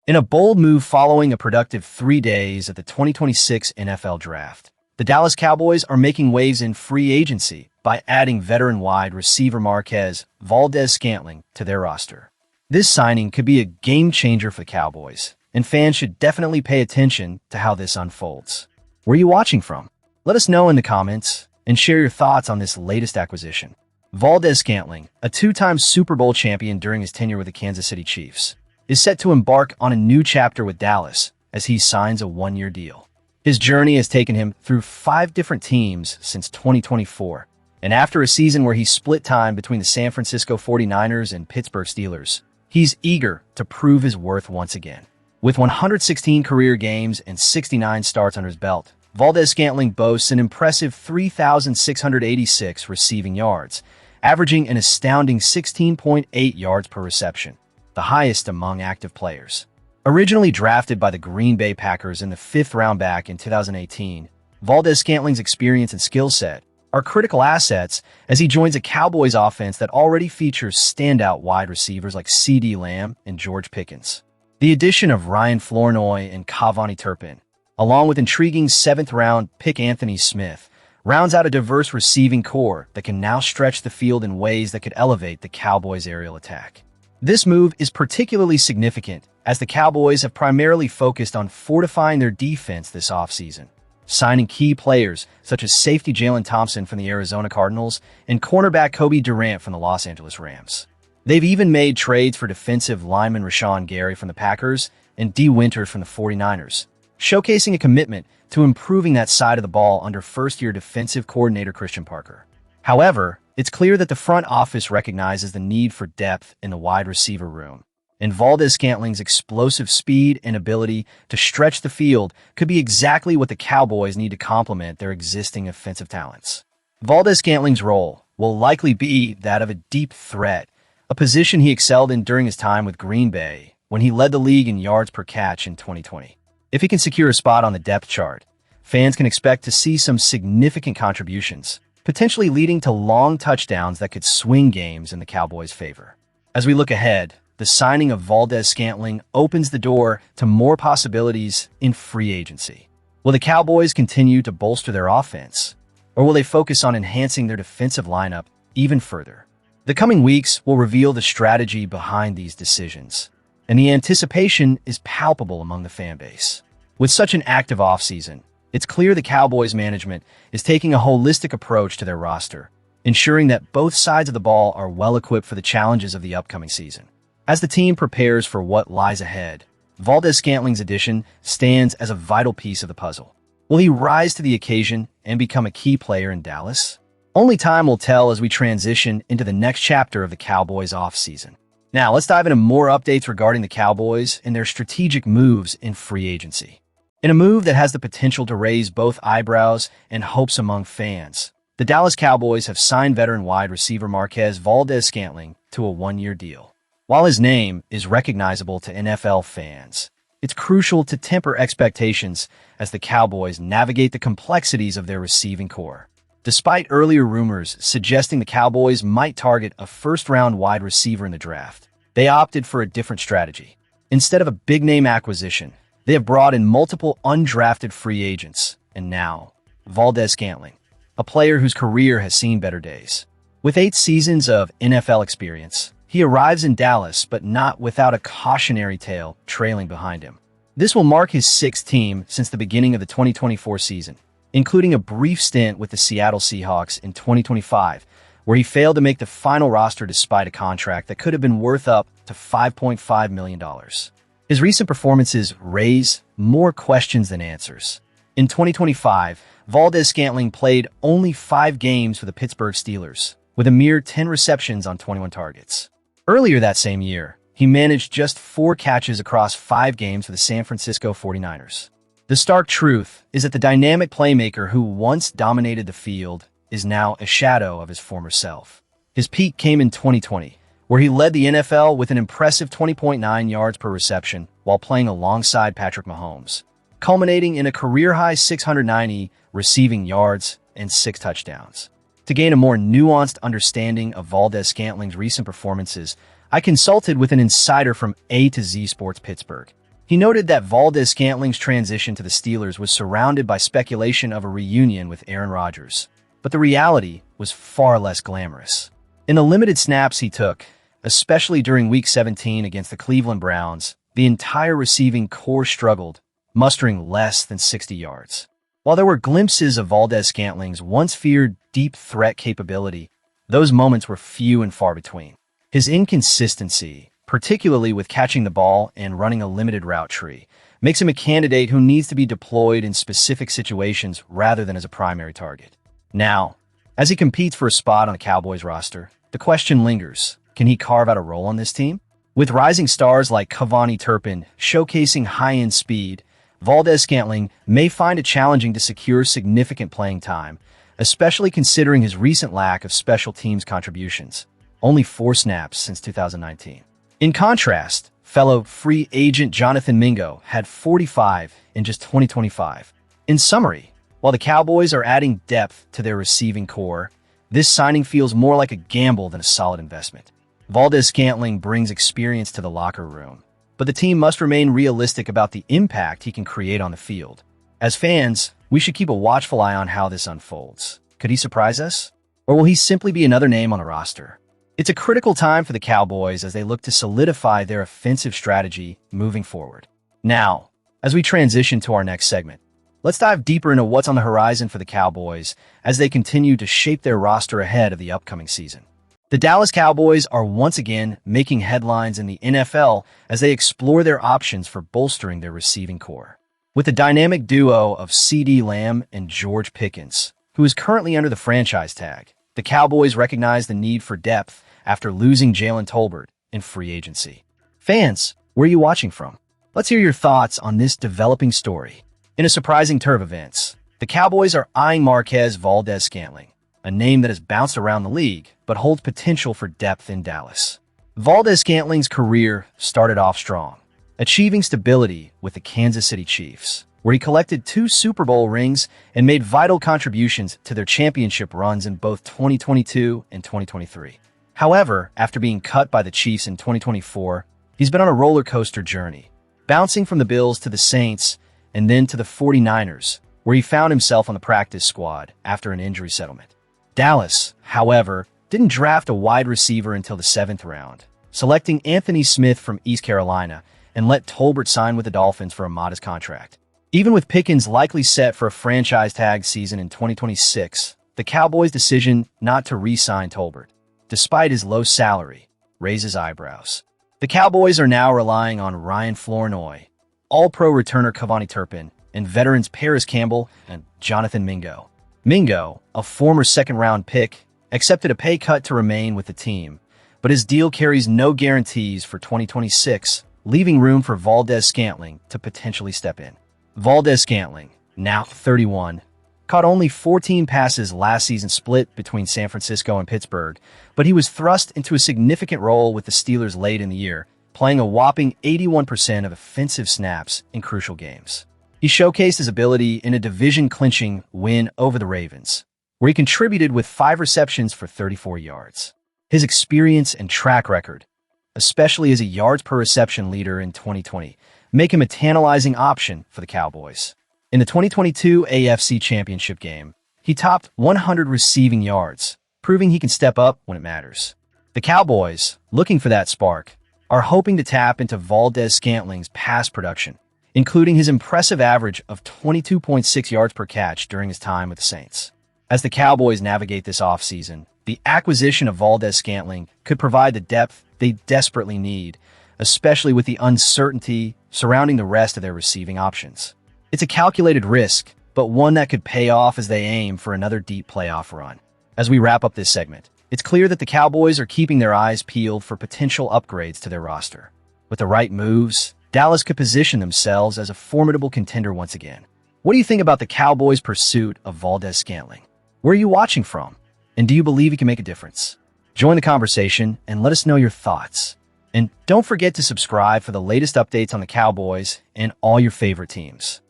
In a bold move following a productive 3 days at the 2026 NFL Draft, the Dallas Cowboys are making waves in free agency by adding veteran wide receiver Marquez Valdes-Scantling to their roster. This signing could be a game-changer for the Cowboys, and fans should definitely pay attention to how this unfolds. Where are you watching from? Let us know in the comments and share your thoughts on this latest acquisition. Valdes-Scantling, a 2-time Super Bowl champion during his tenure with the Kansas City Chiefs, is set to embark on a new chapter with Dallas as he signs a 1-year deal. His journey has taken him through 5 different teams since 2024, and after a season where he split time between the San Francisco 49ers and Pittsburgh Steelers, he's eager to prove his worth once again. With 116 career games and 69 starts under his belt, Valdes-Scantling boasts an impressive 3,686 receiving yards, averaging an astounding 16.8 yards per reception, the highest among active players. Originally drafted by the Green Bay Packers in the 5th round back in 2018, Valdes-Scantling's experience and skill set are critical assets as he joins a Cowboys offense that already features standout wide receivers like CeeDee Lamb and George Pickens. The addition of Ryan Flournoy and Cavani Turpin, along with intriguing 7th-round pick Anthony Smith, rounds out a diverse receiving core that can now stretch the field in ways that could elevate the Cowboys' aerial attack. This move is particularly significant as the Cowboys have primarily focused on fortifying their defense this offseason, signing key players such as safety Jalen Thompson from the Arizona Cardinals and cornerback Kobe Durant from the Los Angeles Rams. They've even made trades for defensive lineman Rashawn Gary from the Packers and D. Winters from the 49ers, showcasing a commitment to improving that side of the ball under first-year defensive coordinator Christian Parker. However, it's clear that the front office recognizes the need for depth in the wide receiver room, and Valdes-Scantling's explosive speed and ability to stretch the field could be exactly what the Cowboys need to complement their existing offensive talents. Valdes-Scantling's role will likely be that of a deep threat, a position he excelled in during his time with Green Bay when he led the league in yards per catch in 2020. If he can secure a spot on the depth chart, fans can expect to see some significant contributions, potentially leading to long touchdowns that could swing games in the Cowboys' favor. As we look ahead, the signing of Valdes-Scantling opens the door to more possibilities in free agency. Will the Cowboys continue to bolster their offense, or will they focus on enhancing their defensive lineup even further? The coming weeks will reveal the strategy behind these decisions, and the anticipation is palpable among the fan base. With such an active offseason, it's clear the Cowboys management is taking a holistic approach to their roster, ensuring that both sides of the ball are well-equipped for the challenges of the upcoming season. As the team prepares for what lies ahead, Valdes-Scantling's addition stands as a vital piece of the puzzle. Will he rise to the occasion and become a key player in Dallas? Only time will tell as we transition into the next chapter of the Cowboys offseason. Now, let's dive into more updates regarding the Cowboys and their strategic moves in free agency. In a move that has the potential to raise both eyebrows and hopes among fans, the Dallas Cowboys have signed veteran wide receiver Marquez Valdes-Scantling to a 1-year deal. While his name is recognizable to NFL fans, it's crucial to temper expectations as the Cowboys navigate the complexities of their receiving core. Despite earlier rumors suggesting the Cowboys might target a first-round wide receiver in the draft, they opted for a different strategy. Instead of a big-name acquisition, they have brought in multiple undrafted free agents, and now, Valdes-Scantling, a player whose career has seen better days. With 8 seasons of NFL experience, he arrives in Dallas, but not without a cautionary tale trailing behind him. This will mark his 6th team since the beginning of the 2024 season, including a brief stint with the Seattle Seahawks in 2025, where he failed to make the final roster despite a contract that could have been worth up to $5.5 million. His recent performances raise more questions than answers. In 2025, Valdes-Scantling played only 5 games for the Pittsburgh Steelers, with a mere 10 receptions on 21 targets. Earlier that same year, he managed just 4 catches across 5 games for the San Francisco 49ers. The stark truth is that the dynamic playmaker who once dominated the field is now a shadow of his former self. His peak came in 2020, where he led the NFL with an impressive 20.9 yards per reception while playing alongside Patrick Mahomes, culminating in a career-high 690 receiving yards and 6 touchdowns. To gain a more nuanced understanding of Valdes-Scantling's recent performances, I consulted with an insider from A to Z Sports Pittsburgh. He noted that Valdes-Scantling's transition to the Steelers was surrounded by speculation of a reunion with Aaron Rodgers, but the reality was far less glamorous. In the limited snaps he took, especially during Week 17 against the Cleveland Browns, the entire receiving core struggled, mustering less than 60 yards. While there were glimpses of Valdes-Scantling's once-feared deep threat capability, those moments were few and far between. His inconsistency, particularly with catching the ball and running a limited route tree, makes him a candidate who needs to be deployed in specific situations rather than as a primary target. Now, as he competes for a spot on the Cowboys roster, the question lingers, can he carve out a role on this team? With rising stars like Cavani Turpin showcasing high-end speed, Valdes-Scantling may find it challenging to secure significant playing time, especially considering his recent lack of special teams contributions, only 4 snaps since 2019. In contrast, fellow free agent Jonathan Mingo had 45 in just 2025. In summary, while the Cowboys are adding depth to their receiving core, this signing feels more like a gamble than a solid investment. Valdes-Scantling brings experience to the locker room, but the team must remain realistic about the impact he can create on the field. As fans, we should keep a watchful eye on how this unfolds. Could he surprise us? Or will he simply be another name on the roster? It's a critical time for the Cowboys as they look to solidify their offensive strategy moving forward. Now, as we transition to our next segment, let's dive deeper into what's on the horizon for the Cowboys as they continue to shape their roster ahead of the upcoming season. The Dallas Cowboys are once again making headlines in the NFL as they explore their options for bolstering their receiving core. With the dynamic duo of CeeDee Lamb and George Pickens, who is currently under the franchise tag, the Cowboys recognize the need for depth after losing Jalen Tolbert in free agency. Fans, where are you watching from? Let's hear your thoughts on this developing story. In a surprising turn of events, the Cowboys are eyeing Marquez Valdes-Scantling, a name that has bounced around the league but holds potential for depth in Dallas. Valdes-Scantling's career started off strong, achieving stability with the Kansas City Chiefs, where he collected 2 Super Bowl rings and made vital contributions to their championship runs in both 2022 and 2023. However, after being cut by the Chiefs in 2024, he's been on a roller coaster journey, bouncing from the Bills to the Saints and then to the 49ers, where he found himself on the practice squad after an injury settlement. Dallas, however, didn't draft a wide receiver until the 7th round, selecting Anthony Smith from East Carolina and let Tolbert sign with the Dolphins for a modest contract. Even with Pickens likely set for a franchise tag season in 2026, the Cowboys' decision not to re-sign Tolbert, despite his low salary, raises eyebrows. The Cowboys are now relying on Ryan Flournoy, All-Pro returner Cavani Turpin, and veterans Paris Campbell and Jonathan Mingo. Mingo, a former second-round pick, accepted a pay cut to remain with the team, but his deal carries no guarantees for 2026, leaving room for Valdes-Scantling to potentially step in. Valdes-Scantling, now 31, caught only 14 passes last season split between San Francisco and Pittsburgh, but he was thrust into a significant role with the Steelers late in the year, playing a whopping 81% of offensive snaps in crucial games. He showcased his ability in a division-clinching win over the Ravens, where he contributed with 5 receptions for 34 yards. His experience and track record, especially as a yards-per-reception leader in 2020, make him a tantalizing option for the Cowboys. In the 2022 AFC Championship game, he topped 100 receiving yards, proving he can step up when it matters. The Cowboys, looking for that spark, are hoping to tap into Valdes-Scantling's pass production, including his impressive average of 22.6 yards per catch during his time with the Saints. As the Cowboys navigate this offseason, the acquisition of Valdes-Scantling could provide the depth they desperately need, especially with the uncertainty surrounding the rest of their receiving options. It's a calculated risk, but one that could pay off as they aim for another deep playoff run. As we wrap up this segment, it's clear that the Cowboys are keeping their eyes peeled for potential upgrades to their roster. With the right moves, Dallas could position themselves as a formidable contender once again. What do you think about the Cowboys' pursuit of Valdes-Scantling? Where are you watching from? And do you believe he can make a difference? Join the conversation and let us know your thoughts. And don't forget to subscribe for the latest updates on the Cowboys and all your favorite teams.